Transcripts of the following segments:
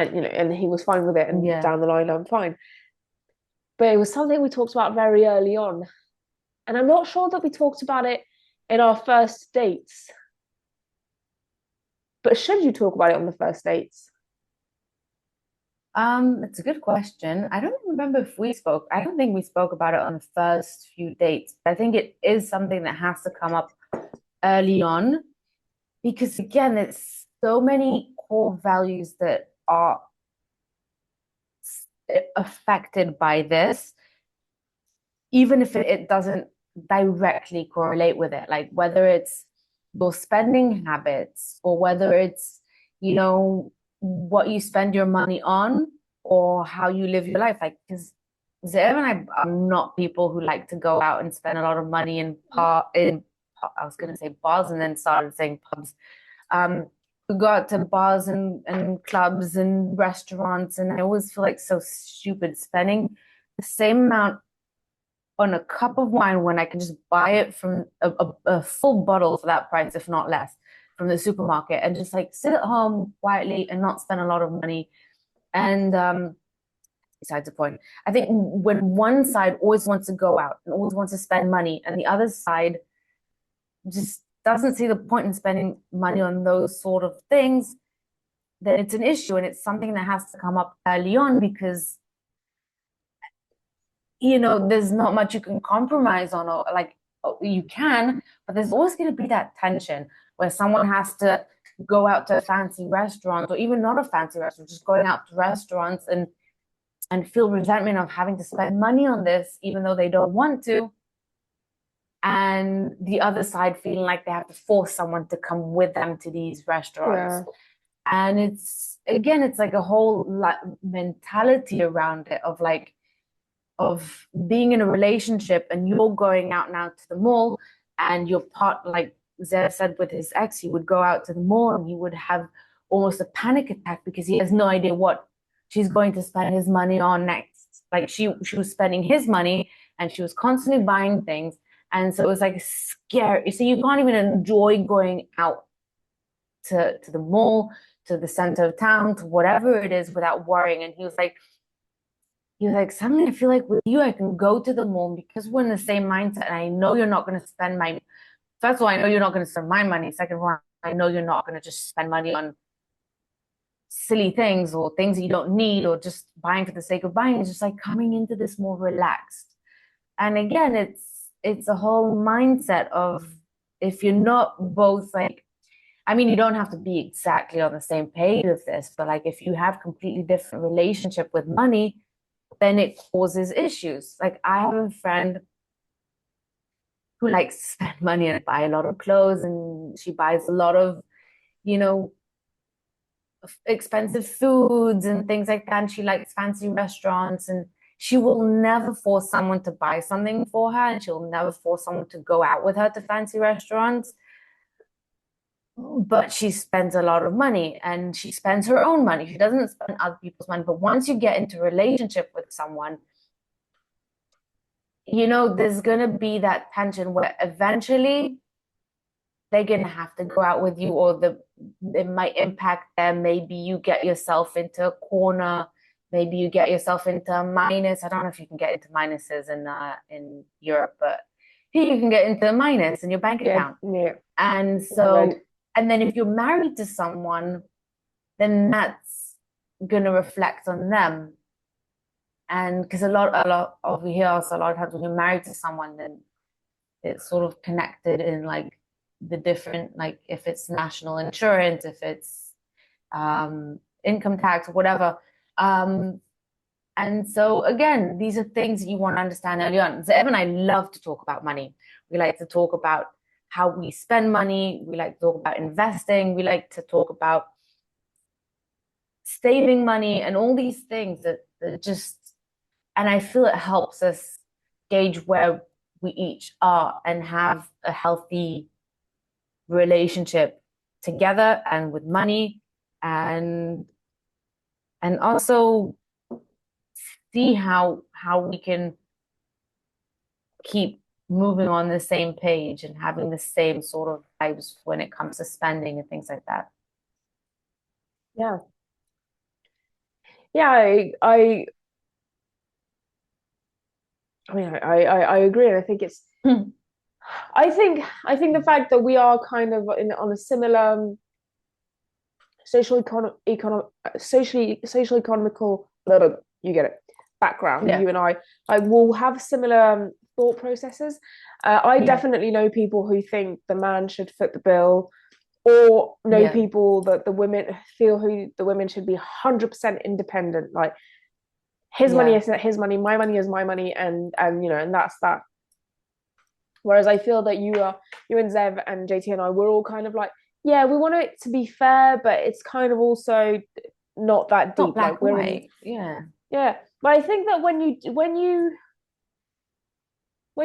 and and he was fine with it, and Yeah. down the line I'm fine. But it was something we talked about very early on, and I'm not sure that we talked about it in our first dates. But should you talk about it on the first dates? It's a good question. I don't remember if we spoke. I don't think we spoke about it on the first few dates. I think it is something that has to come up early on because again, it's so many core values that are affected by this, even if it doesn't directly correlate with it. Like whether it's your spending habits or whether it's, you know, what you spend your money on or how you live your life. Like, because Zev and I are not people who like to go out and spend a lot of money I was gonna say bars and then started saying pubs. We go out to bars and clubs and restaurants, and I always feel like so stupid spending the same amount on a cup of wine when I can just buy it from a full bottle for that price, if not less, from the supermarket, and just like sit at home quietly and not spend a lot of money. And besides the point, I think when one side always wants to go out and always wants to spend money, and the other side just doesn't see the point in spending money on those sort of things, then it's an issue and it's something that has to come up early on because there's not much you can compromise on, or like you can, but there's always going to be that tension where someone has to go out to a fancy restaurant or even not a fancy restaurant, just going out to restaurants and feel resentment of having to spend money on this, even though they don't want to. And the other side feeling like they have to force someone to come with them to these restaurants. Yeah. And it's like a whole mentality around it of being in a relationship and you're going out now to the mall and your part, like Zev said with his ex, he would go out to the mall and he would have almost a panic attack because he has no idea what she's going to spend his money on next. Like she was spending his money and she was constantly buying things. And so it was like scary. So you can't even enjoy going out to the mall, to the center of town, to whatever it is without worrying. And he was like, suddenly I feel like with you, I can go to the mall because we're in the same mindset. And I know you're not going to spend first of all, I know you're not going to spend my money. Second of all, I know you're not going to just spend money on silly things or things that you don't need or just buying for the sake of buying. It's just like coming into this more relaxed. And again, it's a whole mindset of if you're not both like, I mean, you don't have to be exactly on the same page with this, but like if you have completely different relationship with money, then it causes issues. Like I have a friend who likes to spend money and buy a lot of clothes, and she buys a lot of, you know, expensive foods and things like that. And she likes fancy restaurants, and she will never force someone to buy something for her, and she'll never force someone to go out with her to fancy restaurants. But she spends a lot of money and she spends her own money. She doesn't spend other people's money. But once you get into a relationship with someone, there's going to be that tension where eventually they're going to have to go out with you, or it might impact them. Maybe you get yourself into a corner. Maybe you get yourself into a minus. I don't know if you can get into minuses in Europe, but here you can get into a minus in your bank Yeah. account. Yeah. And I read. so, and then if you're married to someone, then that's going to reflect on them. And because a lot over here, also a lot of times when you're married to someone, then it's sort of connected in like the different, like if it's national insurance, if it's income tax, whatever. Um, and so again, these are things that you want to understand early on. So Ev and I love to talk about money. We like to talk about how we spend money. We like to talk about investing. We like to talk about saving money and all these things that just, and I feel it helps us gauge where we each are and have a healthy relationship together and with money, and also see how we can keep moving on the same page and having the same sort of vibes when it comes to spending and things like that. Yeah. yeah, I mean, I agree, and I think it's, Hmm. I think the fact that we are kind of on a similar social social economical, you get it, background, Yeah, you and I will have similar thought processes. I yeah, definitely know people who think the man should foot the bill, or know yeah, people that the women feel who the women should be 100% independent, like his money yeah. is his money, my money is my money, and you know, and that's that. Whereas I feel that you and Zev and JT and I, we're all kind of like, yeah, we want it to be fair, but it's kind of also not that Not deep. Like black and we're in, white. Yeah, yeah. But I think that when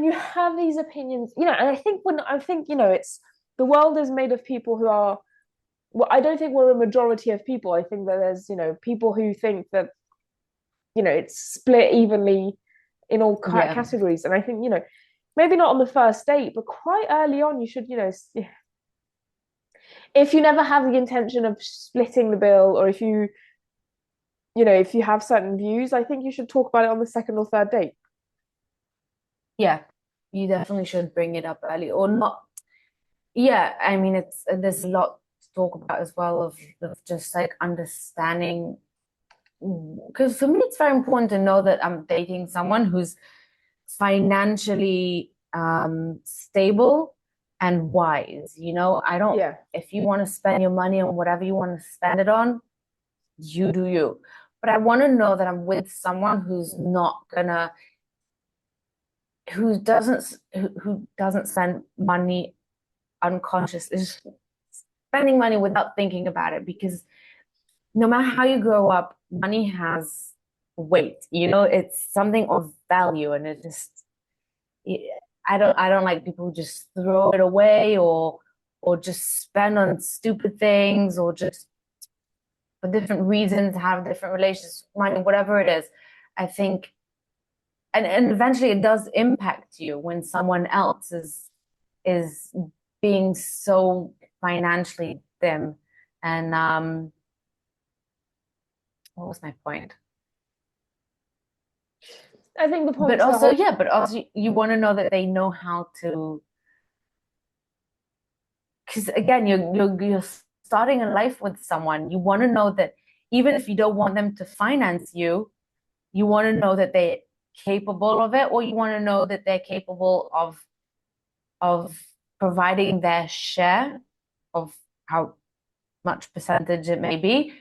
you have these opinions, you know, and I think, you know, it's the world is made of people who are, well, I don't think we're a majority of people. I think that there's, you know, people who think that, you know, it's split evenly in all yeah. categories. And I think, you know, maybe not on the first date, but quite early on, you should, you know, if you never have the intention of splitting the bill, or if you know, if you have certain views, I think you should talk about it on the second or third date. Yeah, you definitely should bring it up early or not. Yeah, I mean, it's there's a lot to talk about as well of just like understanding. Because for me, it's very important to know that I'm dating someone who's financially stable and wise. You know, I don't, Yeah, if you want to spend your money on whatever you want to spend it on, you do you. But I want to know that I'm with someone who's not gonna who doesn't spend money unconsciously, is spending money without thinking about it. Because no matter how you grow up, money has weight. You know, it's something of value, and it just I don't like people who just throw it away or just spend on stupid things or just for different reasons have different relations with money, whatever it is. I think and eventually it does impact you when someone else is being so financially thin. And what was my point? I think the But point to the also, whole, yeah, but also you want to know that they know how to, because again, you're starting a life with someone. You want to know that even if you don't want them to finance you, you want to know that they're capable of it, or you want to know that they're capable of providing their share of how much percentage it may be,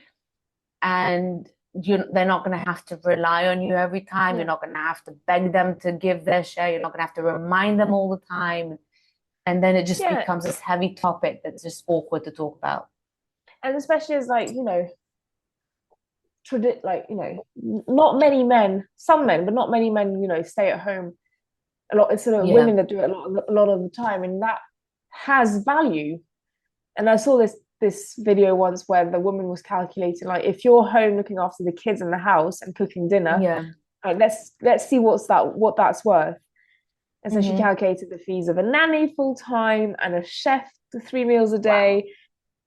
and they're not going to have to rely on you every time. You're yeah, not going to have to beg them to give their share. You're not going to have to remind them all the time. And then it just yeah, becomes this heavy topic that's just awkward to talk about. and especially as, like, you know, like, you know, not many men, some men, but not many men, you know, stay at home a lot. It's sort of Yeah. women that do it a lot of the time, and that has value. And I saw this video once where the woman was calculating, like, if you're home looking after the kids in the house and cooking dinner, Yeah. like, let's see what that's worth. And so she Hmm. calculated the fees of a nanny full time, and a chef for 3 meals a Wow. day,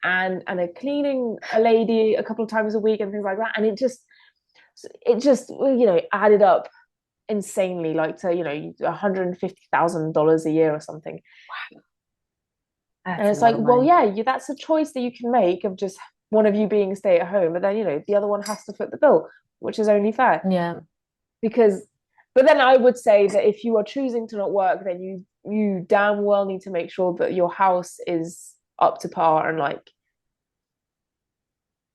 and a cleaning a lady a couple of times a week, and things like that. And it just, you know, added up insanely, like, to, you know, $150,000 a year or something. And That's a it's lot like, of well, money. yeah, that's a choice that you can make, of just one of you being stay at home, but then, you know, the other one has to foot the bill, which is only fair. Yeah. Because, but then I would say that if you are choosing to not work, then you damn well need to make sure that your house is up to par, and, like,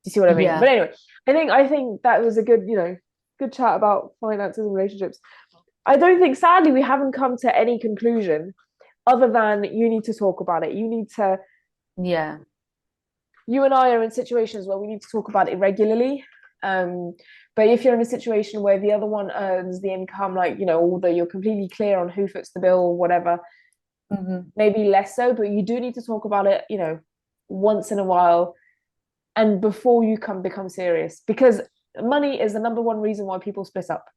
you see what I mean? But Yeah. anyway, I think that was a good, you know, good chat about finances and relationships. I don't think, sadly, we haven't come to any conclusion other than you need to talk about it. Yeah. You and I are in situations where we need to talk about it regularly. Um, but if you're in a situation where the other one earns the income, like, you know, although you're completely clear on who foots the bill or whatever, Hmm. maybe less so, but you do need to talk about it, you know, once in a while, and before you become serious, because money is the number one reason why people split up.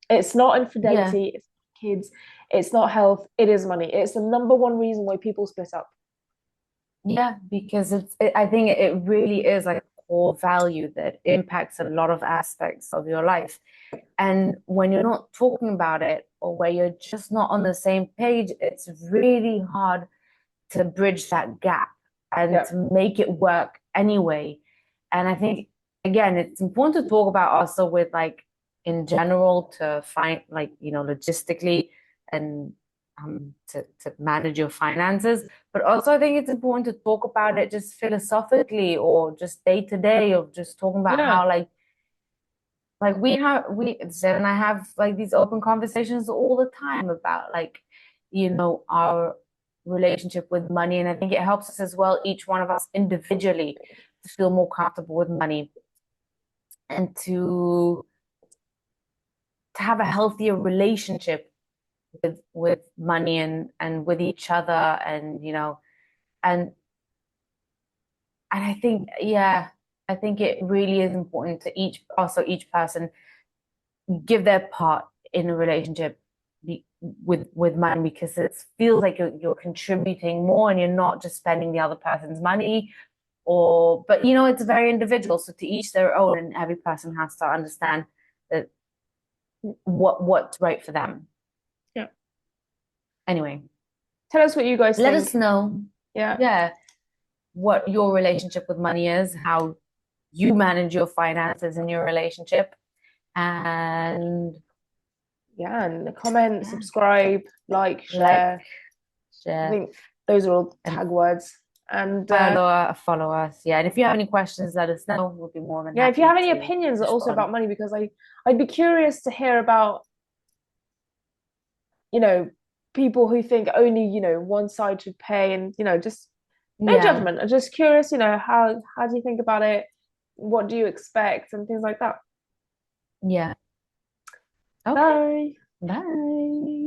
It's not Yeah. infidelity, it's not kids, it's not health, it is money. It's the number one reason why people split up. Yeah. Because I think it really is like core value that impacts a lot of aspects of your life. And when you're not talking about it, or where you're just not on the same page, it's really hard to bridge that gap and Yeah. to make it work anyway. And I think, again, it's important to talk about also with like in general to find like, logistically and to manage your finances. But also I think it's important to talk about it just philosophically or just day to day, of just talking about Yeah. how like we Zed and I have like these open conversations all the time about like, our relationship with money. And I think it helps us as well, each one of us individually, to feel more comfortable with money and to have a healthier relationship with money and with each other, and and I think, yeah, I think it really is important to each person give their part in a relationship with money, because it feels like you're contributing more and you're not just spending the other person's money. But it's very individual, so to each their own, and every person has to understand that what's right for them. Yeah. Anyway, Tell us what you guys let think. us know, Yeah. yeah, what your relationship with money is, how you manage your finances in your relationship, and Yeah. And comment, yeah, subscribe, like, like, share. I share, think those are all and tag words. And follow us. Yeah, and if you have any questions, let us know. We'll be more than yeah, if you happy have any to opinions also respond. about money, because I'd be curious to hear about, you know, people who think only, one side should pay, and, just no Yeah, judgment. I'm just curious, how do you think about it? What do you expect and things like that? yeah. Okay. Bye. Bye.